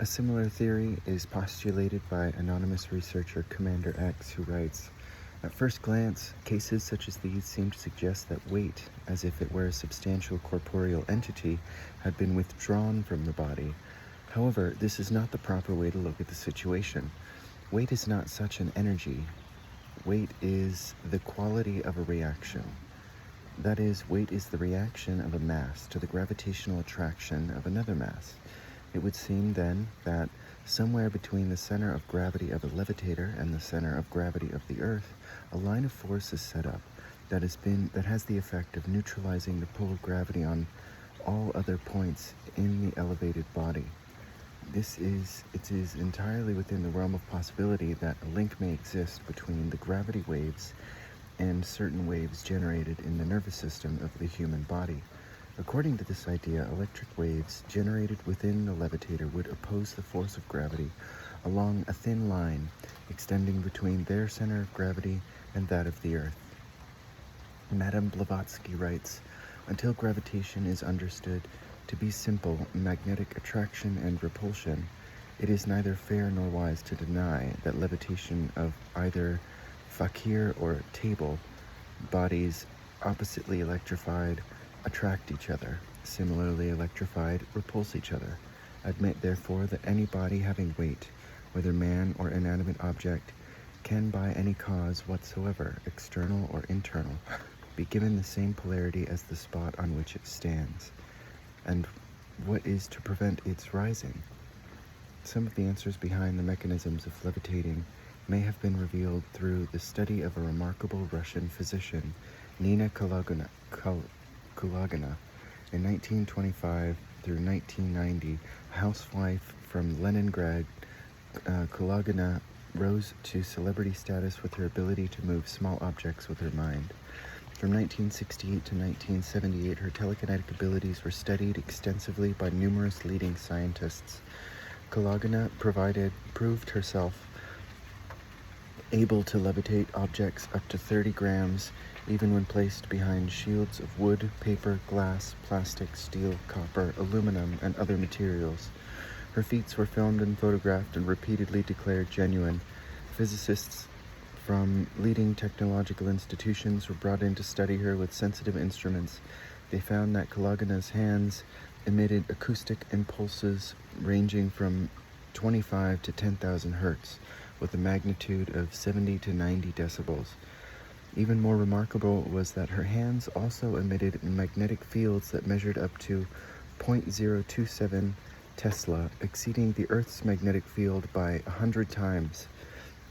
A similar theory is postulated by anonymous researcher Commander X, who writes, "At first glance, cases such as these seem to suggest that weight, as if it were a substantial corporeal entity, had been withdrawn from the body. However, this is not the proper way to look at the situation. Weight is not such an energy. Weight is the quality of a reaction. That is, weight is the reaction of a mass to the gravitational attraction of another mass. It would seem, then, that somewhere between the center of gravity of a levitator and the center of gravity of the Earth, a line of force is set up that has the effect of neutralizing the pull of gravity on all other points in the elevated body. It is entirely within the realm of possibility that a link may exist between the gravity waves and certain waves generated in the nervous system of the human body. According to this idea, electric waves generated within the levitator would oppose the force of gravity along a thin line extending between their center of gravity and that of the Earth." Madame Blavatsky writes, "Until gravitation is understood to be simple magnetic attraction and repulsion, it is neither fair nor wise to deny that levitation of either fakir or table bodies oppositely electrified attract each other, similarly electrified repulse each other. Admit, therefore, that any body having weight, whether man or inanimate object, can by any cause whatsoever, external or internal, be given the same polarity as the spot on which it stands. And what is to prevent its rising? Some of the answers behind the mechanisms of levitating may have been revealed through the study of a remarkable Russian physician, Nina Kulagina. In 1925 through 1990, a housewife from Leningrad, Kulagina rose to celebrity status with her ability to move small objects with her mind. From 1968 to 1978, her telekinetic abilities were studied extensively by numerous leading scientists. Kulagina proved herself able to levitate objects up to 30 grams, even when placed behind shields of wood, paper, glass, plastic, steel, copper, aluminum, and other materials. Her feats were filmed and photographed and repeatedly declared genuine. Physicists from leading technological institutions were brought in to study her with sensitive instruments. They found that Kulagina's hands emitted acoustic impulses ranging from 25 to 10,000 hertz, with a magnitude of 70 to 90 decibels. Even more remarkable was that her hands also emitted magnetic fields that measured up to 0.027 Tesla, exceeding the Earth's magnetic field by 100 times.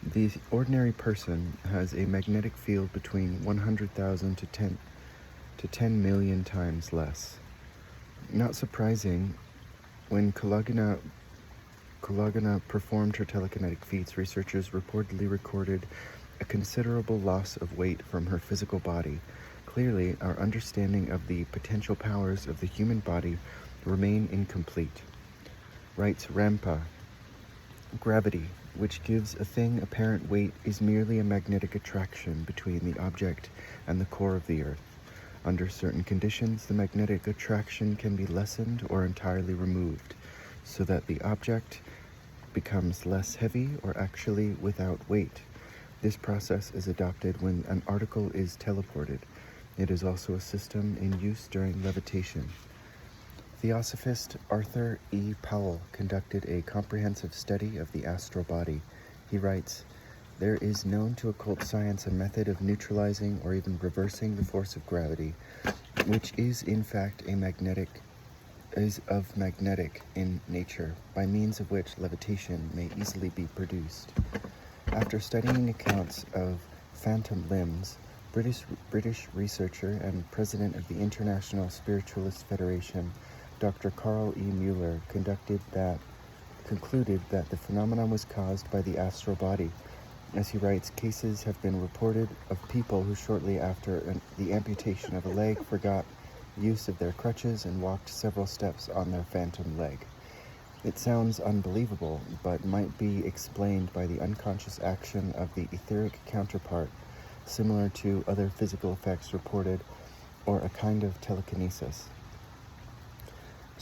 The ordinary person has a magnetic field between 100,000 to 10 million times less. Not surprising, when Kulagina performed her telekinetic feats, researchers reportedly recorded a considerable loss of weight from her physical body. Clearly, our understanding of the potential powers of the human body remain incomplete. Writes Rampa, "Gravity, which gives a thing apparent weight, is merely a magnetic attraction between the object and the core of the Earth. Under certain conditions, the magnetic attraction can be lessened or entirely removed, so that the object becomes less heavy or actually without weight. This process is adopted when an article is teleported. It is also a system in use during levitation." Theosophist Arthur E. Powell conducted a comprehensive study of the astral body. He writes, "There is known to occult science a method of neutralizing or even reversing the force of gravity, which is in fact magnetic in nature, by means of which levitation may easily be produced." After studying accounts of phantom limbs, British researcher and president of the International Spiritualist Federation, Dr. Carl E. Mueller, concluded that the phenomenon was caused by the astral body. As he writes, cases have been reported of people who shortly after the amputation of a leg forgot use of their crutches and walked several steps on their phantom leg. It sounds unbelievable, but might be explained by the unconscious action of the etheric counterpart, similar to other physical effects reported, or a kind of telekinesis.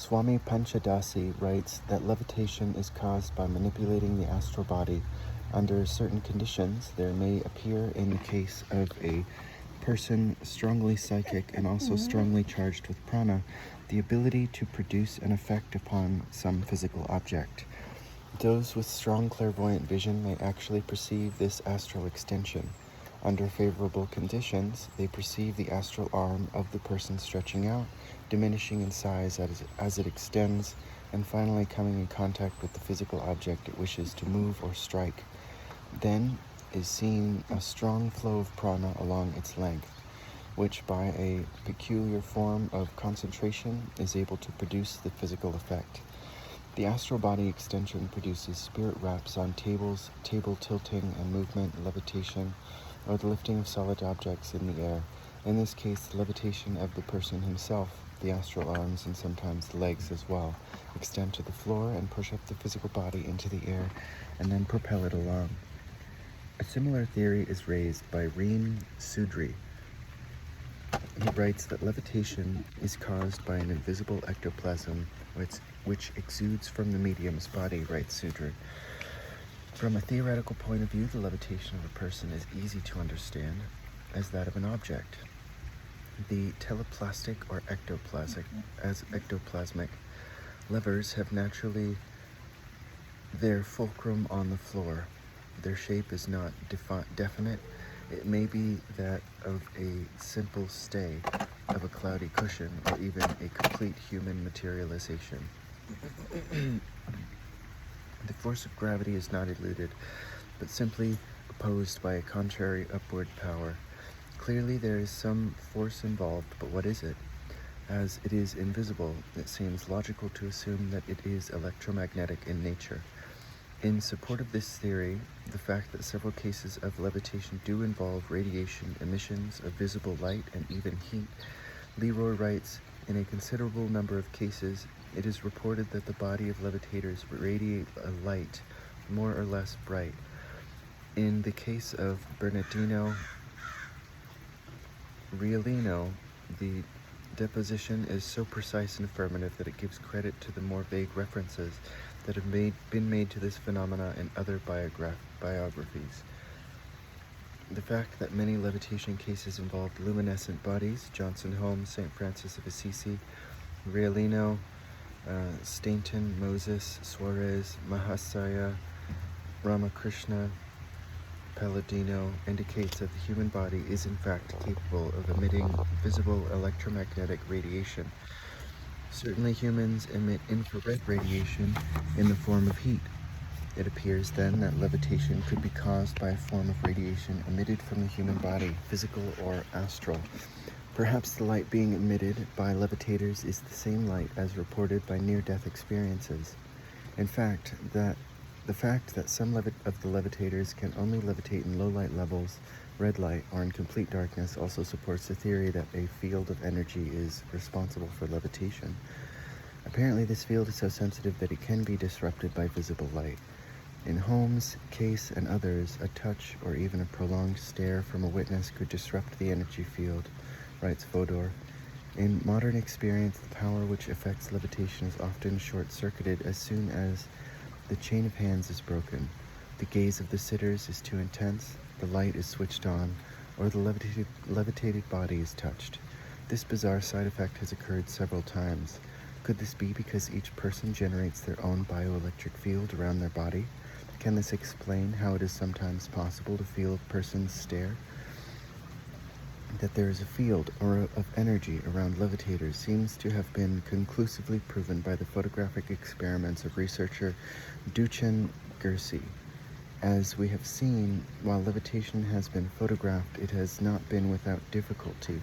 Swami Panchadasi writes that levitation is caused by manipulating the astral body. Under certain conditions, there may appear, in the case of a person strongly psychic and also strongly charged with prana, the ability to produce an effect upon some physical object. Those with strong clairvoyant vision may actually perceive this astral extension. Under favorable conditions, they perceive the astral arm of the person stretching out, diminishing in size as it extends, and finally coming in contact with the physical object it wishes to move or strike. Then is seen a strong flow of prana along its length, which by a peculiar form of concentration is able to produce the physical effect. The astral body extension produces spirit wraps on tables, table tilting and movement, levitation, or the lifting of solid objects in the air. In this case, the levitation of the person himself, the astral arms, and sometimes the legs as well, extend to the floor and push up the physical body into the air and then propel it along. A similar theory is raised by Reem Sudri. He writes that levitation is caused by an invisible ectoplasm which exudes from the medium's body, writes Sudri. From a theoretical point of view, the levitation of a person is easy to understand as that of an object. The teleplastic or ectoplasmic levers have naturally their fulcrum on the floor. Their shape is not definite. It may be that of a simple stay, of a cloudy cushion, or even a complete human materialization. The force of gravity is not eluded, but simply opposed by a contrary upward power. Clearly there is some force involved, but what is it? As it is invisible, it seems logical to assume that it is electromagnetic in nature. In support of this theory, the fact that several cases of levitation do involve radiation, emissions of visible light, and even heat, Leroy writes, in a considerable number of cases, it is reported that the body of levitators radiate a light more or less bright. In the case of Bernardino Rialino, the deposition is so precise and affirmative that it gives credit to the more vague references that have been made to this phenomena in other biographies. The fact that many levitation cases involved luminescent bodies, Johnson Holmes, St. Francis of Assisi, Rialino, Stainton, Moses, Suarez, Mahasaya, Ramakrishna, Palladino, indicates that the human body is in fact capable of emitting visible electromagnetic radiation. Certainly humans emit infrared radiation in the form of heat. It appears then that levitation could be caused by a form of radiation emitted from the human body, physical or astral. Perhaps the light being emitted by levitators is the same light as reported by near-death experiences. In fact, the fact that some of the levitators can only levitate in low light levels, red light, or in complete darkness also supports the theory that a field of energy is responsible for levitation. Apparently this field is so sensitive that it can be disrupted by visible light. In Holmes' case and others, a touch or even a prolonged stare from a witness could disrupt the energy field, writes Fodor. In modern experience, the power which affects levitation is often short-circuited as soon as the chain of hands is broken. The gaze of the sitters is too intense, the light is switched on, or the levitated body is touched. This bizarre side effect has occurred several times. Could this be because each person generates their own bioelectric field around their body? Can this explain how it is sometimes possible to feel a person's stare? That there is a field of energy around levitators seems to have been conclusively proven by the photographic experiments of researcher Duchan Gersi. As we have seen, while levitation has been photographed, it has not been without difficulty.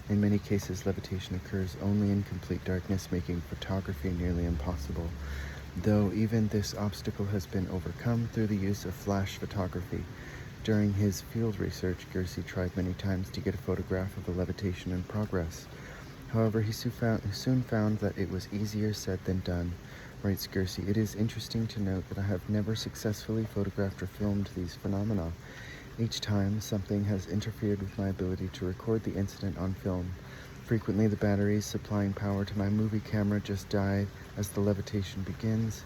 In many cases, levitation occurs only in complete darkness, making photography nearly impossible, though even this obstacle has been overcome through the use of flash photography. During his field research, Gersi tried many times to get a photograph of a levitation in progress. However, he soon found that it was easier said than done. Writes Gersi, "It is interesting to note that I have never successfully photographed or filmed these phenomena. Each time, something has interfered with my ability to record the incident on film. Frequently, the batteries supplying power to my movie camera just die as the levitation begins.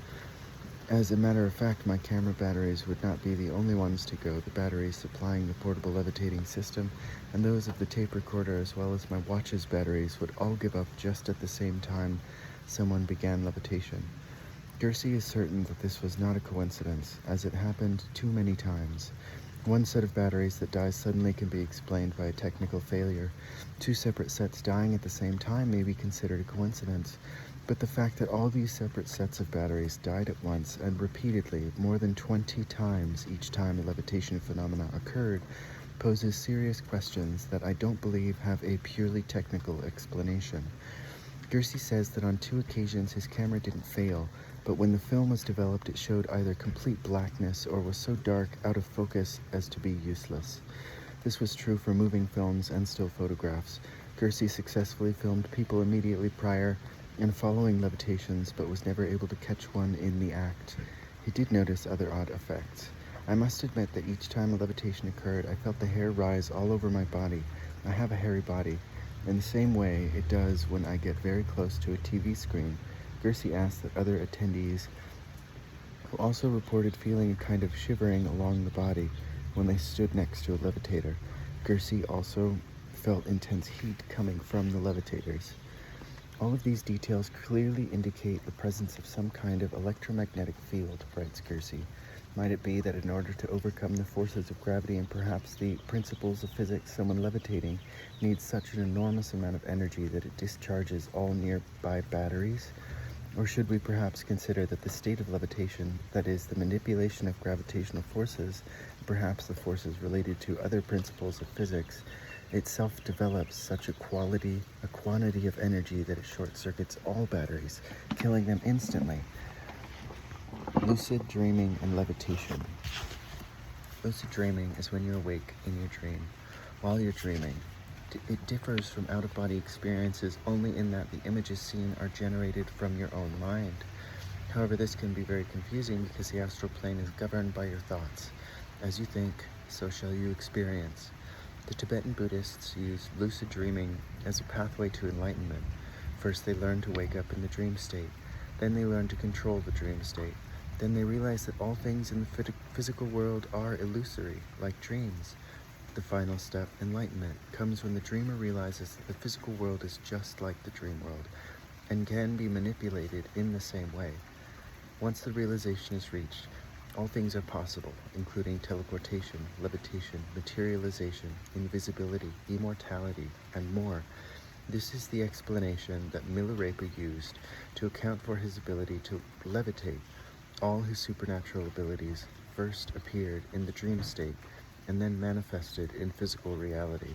As a matter of fact, my camera batteries would not be the only ones to go. The batteries supplying the portable levitating system and those of the tape recorder, as well as my watch's batteries, would all give up just at the same time someone began levitation. Gersi is certain that this was not a coincidence, as it happened too many times. One set of batteries that dies suddenly can be explained by a technical failure. Two separate sets dying at the same time may be considered a coincidence. But the fact that all these separate sets of batteries died at once and repeatedly, more than 20 times each time a levitation phenomena occurred, poses serious questions that I don't believe have a purely technical explanation. Gersi says that on 2 occasions his camera didn't fail, but when the film was developed it showed either complete blackness or was so dark out of focus as to be useless. This was true for moving films and still photographs. Gersi successfully filmed people immediately prior and following levitations, but was never able to catch one in the act. He did notice other odd effects. I must admit that each time a levitation occurred, I felt the hair rise all over my body. I have a hairy body. In the same way it does when I get very close to a TV screen. Gersi asked that other attendees who also reported feeling a kind of shivering along the body when they stood next to a levitator. Gersi also felt intense heat coming from the levitators. All of these details clearly indicate the presence of some kind of electromagnetic field, writes Gersi. Might it be that in order to overcome the forces of gravity and perhaps the principles of physics, someone levitating needs such an enormous amount of energy that it discharges all nearby batteries? Or should we perhaps consider that the state of levitation, that is, the manipulation of gravitational forces, perhaps the forces related to other principles of physics, itself develops such a quantity of energy that it short-circuits all batteries, killing them instantly? Lucid dreaming and levitation. Lucid dreaming is when you're awake in your dream. While you're dreaming, it differs from out-of-body experiences only in that the images seen are generated from your own mind. However, this can be very confusing because the astral plane is governed by your thoughts. As you think, so shall you experience. The Tibetan Buddhists use lucid dreaming as a pathway to enlightenment. First, they learn to wake up in the dream state. Then they learn to control the dream state. Then they realize that all things in the physical world are illusory, like dreams. The final step, enlightenment, comes when the dreamer realizes that the physical world is just like the dream world and can be manipulated in the same way. Once the realization is reached, all things are possible, including teleportation, levitation, materialization, invisibility, immortality, and more. This is the explanation that Milarepa used to account for his ability to levitate. All his supernatural abilities first appeared in the dream state and then manifested in physical reality.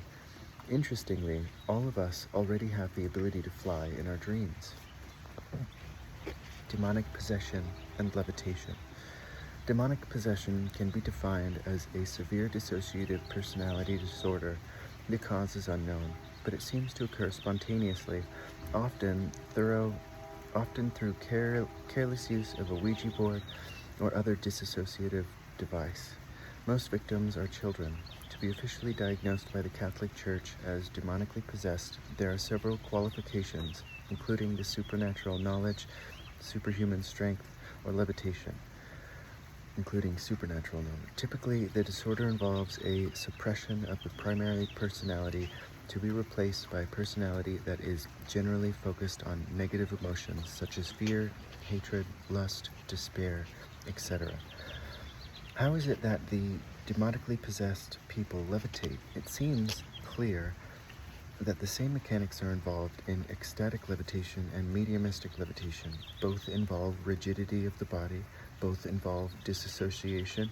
Interestingly, all of us already have the ability to fly in our dreams. Demonic possession and levitation. Demonic possession can be defined as a severe dissociative personality disorder. The cause is unknown, but it seems to occur spontaneously, often through careless use of a Ouija board or other dissociative device. Most victims are children. To be officially diagnosed by the Catholic Church as demonically possessed, there are several qualifications, including the supernatural knowledge, superhuman strength, or levitation, including supernatural knowledge. Typically, the disorder involves a suppression of the primary personality to be replaced by a personality that is generally focused on negative emotions such as fear, hatred, lust, despair, etc. How is it that the demonically possessed people levitate? It seems clear that the same mechanics are involved in ecstatic levitation and mediumistic levitation. Both involve rigidity of the body, both involve disassociation,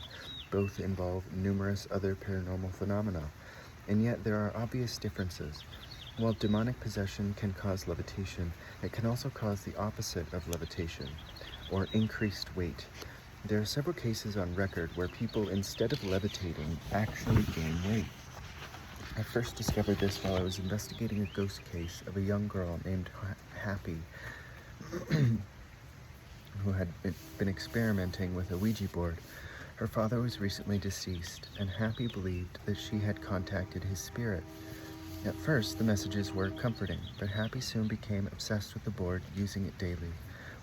both involve numerous other paranormal phenomena. And yet there are obvious differences. While demonic possession can cause levitation, it can also cause the opposite of levitation, or increased weight. There are several cases on record where people, instead of levitating, actually gain weight. I first discovered this while I was investigating a ghost case of a young girl named Happy, who had been experimenting with a Ouija board. Her father was recently deceased, and Happy believed that she had contacted his spirit. At first, the messages were comforting, but Happy soon became obsessed with the board, using it daily.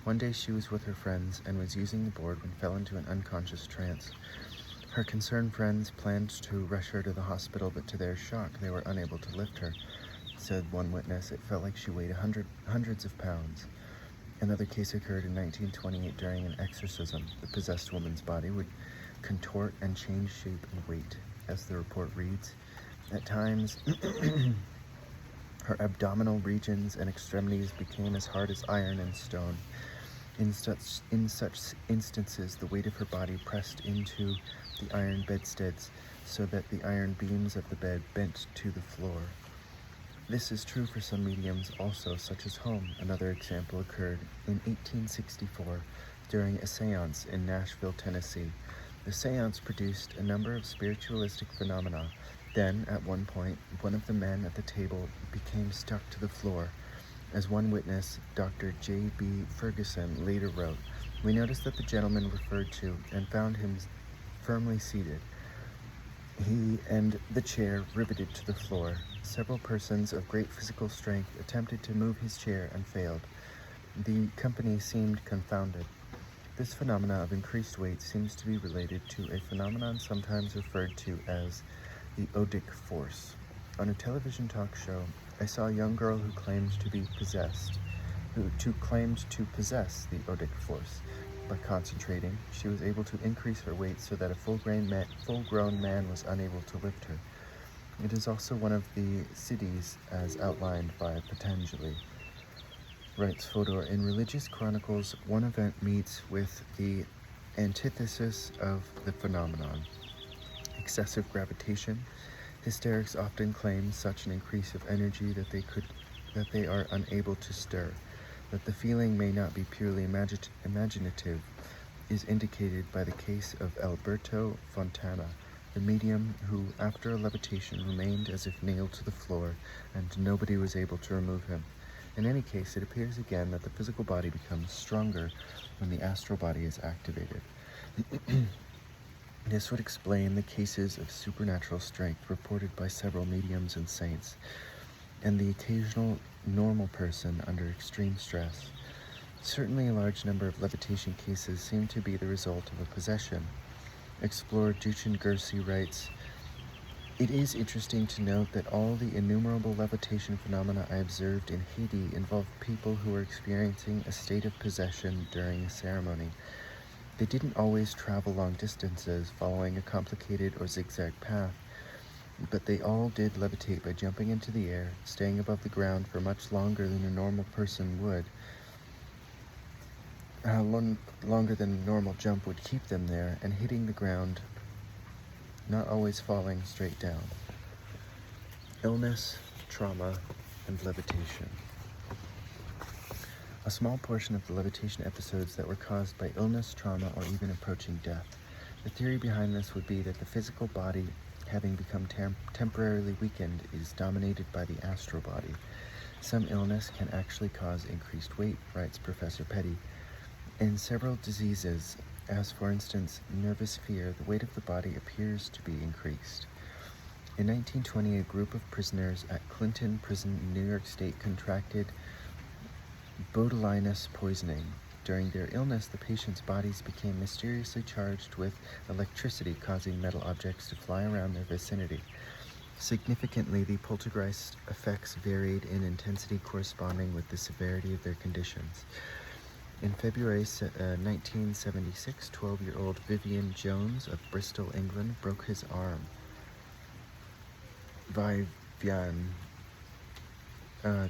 One day she was with her friends and was using the board when fell into an unconscious trance. Her concerned friends planned to rush her to the hospital, but to their shock, they were unable to lift her. Said one witness, it felt like she weighed hundreds of pounds. Another case occurred in 1928 during an exorcism. The possessed woman's body would contort and change shape and weight. As the report reads, at times, her abdominal regions and extremities became as hard as iron and stone. In such instances, the weight of her body pressed into the iron bedsteads so that the iron beams of the bed bent to the floor. This is true for some mediums also, such as Home. Another example occurred in 1864 during a seance in Nashville, Tennessee. The seance produced a number of spiritualistic phenomena. Then, at one point, one of the men at the table became stuck to the floor. As one witness, Dr. J.B. Ferguson, later wrote, we noticed that the gentleman referred to and found him firmly seated, he and the chair riveted to the floor. Several persons of great physical strength attempted to move his chair and failed. The company seemed confounded. This phenomena of increased weight seems to be related to a phenomenon sometimes referred to as the odic force. On a television talk show, I saw a young girl who claimed to possess the odic force. By concentrating, she was able to increase her weight so that a full-grown man was unable to lift her. It is also one of the siddhis as outlined by Patanjali. Writes Fodor, in religious chronicles, one event meets with the antithesis of the phenomenon. Excessive gravitation. Hysterics often claim such an increase of energy that they are unable to stir. That the feeling may not be purely imaginative is indicated by the case of Alberto Fontana, the medium who, after a levitation, remained as if nailed to the floor, and nobody was able to remove him. In any case, it appears again that the physical body becomes stronger when the astral body is activated. This would explain the cases of supernatural strength reported by several mediums and saints, and the occasional normal person under extreme stress. Certainly a large number of levitation cases seem to be the result of a possession. Explorer Duchin Gersi writes, it is interesting to note that all the innumerable levitation phenomena I observed in Haiti involved people who were experiencing a state of possession during a ceremony. They didn't always travel long distances following a complicated or zigzag path, but they all did levitate by jumping into the air, staying above the ground for much longer than a normal person would. Longer than a normal jump would keep them there, and hitting the ground, not always falling straight down. Illness, trauma, and levitation. A small portion of the levitation episodes that were caused by illness, trauma, or even approaching death. The theory behind this would be that the physical body, having become temporarily weakened, is dominated by the astral body. Some illness can actually cause increased weight, writes Professor Petty. In several diseases, as for instance nervous fear, the weight of the body appears to be increased. In 1920, a group of prisoners at Clinton Prison in New York State contracted botulinus poisoning. During their illness, the patients' bodies became mysteriously charged with electricity, causing metal objects to fly around their vicinity. Significantly, the poltergeist effects varied in intensity corresponding with the severity of their conditions. In February 1976, 12-year-old Vivian Jones of Bristol, England, broke his arm.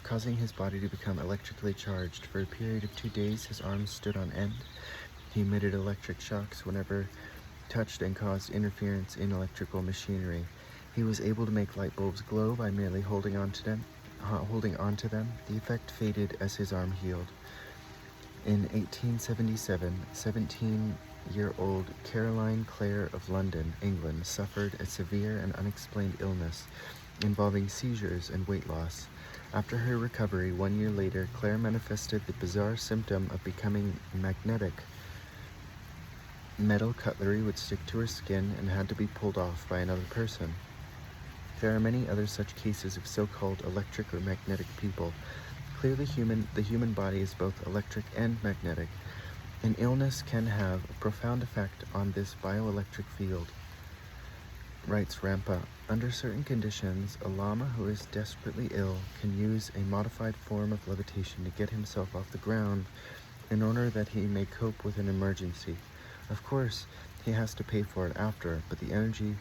Causing his body to become electrically charged. For a period of 2 days, his arms stood on end. He emitted electric shocks whenever touched and caused interference in electrical machinery. He was able to make light bulbs glow by merely holding on to them. The effect faded as his arm healed. In 1877, 17-year-old Caroline Clare of London, England, suffered a severe and unexplained illness involving seizures and weight loss. After her recovery 1 year later, Clare manifested the bizarre symptom of becoming magnetic. Metal cutlery would stick to her skin and had to be pulled off by another person. There are many other such cases of so-called electric or magnetic people. Clearly the human body is both electric and magnetic. An illness can have a profound effect on this bioelectric field, writes Rampa. Under certain conditions, a lama who is desperately ill can use a modified form of levitation to get himself off the ground in order that he may cope with an emergency. Of course, he has to pay for it after, but the energy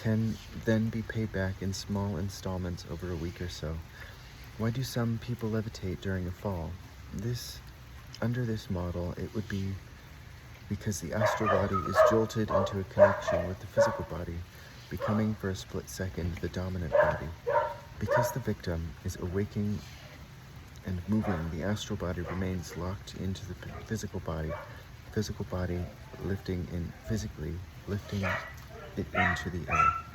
can then be paid back in small installments over a week or so. Why do some people levitate during a fall? Under this model, it would be because the astral body is jolted into a connection with the physical body, becoming for a split second the dominant body. Because the victim is awaking and moving, the astral body remains locked into the physical body lifting it into the air.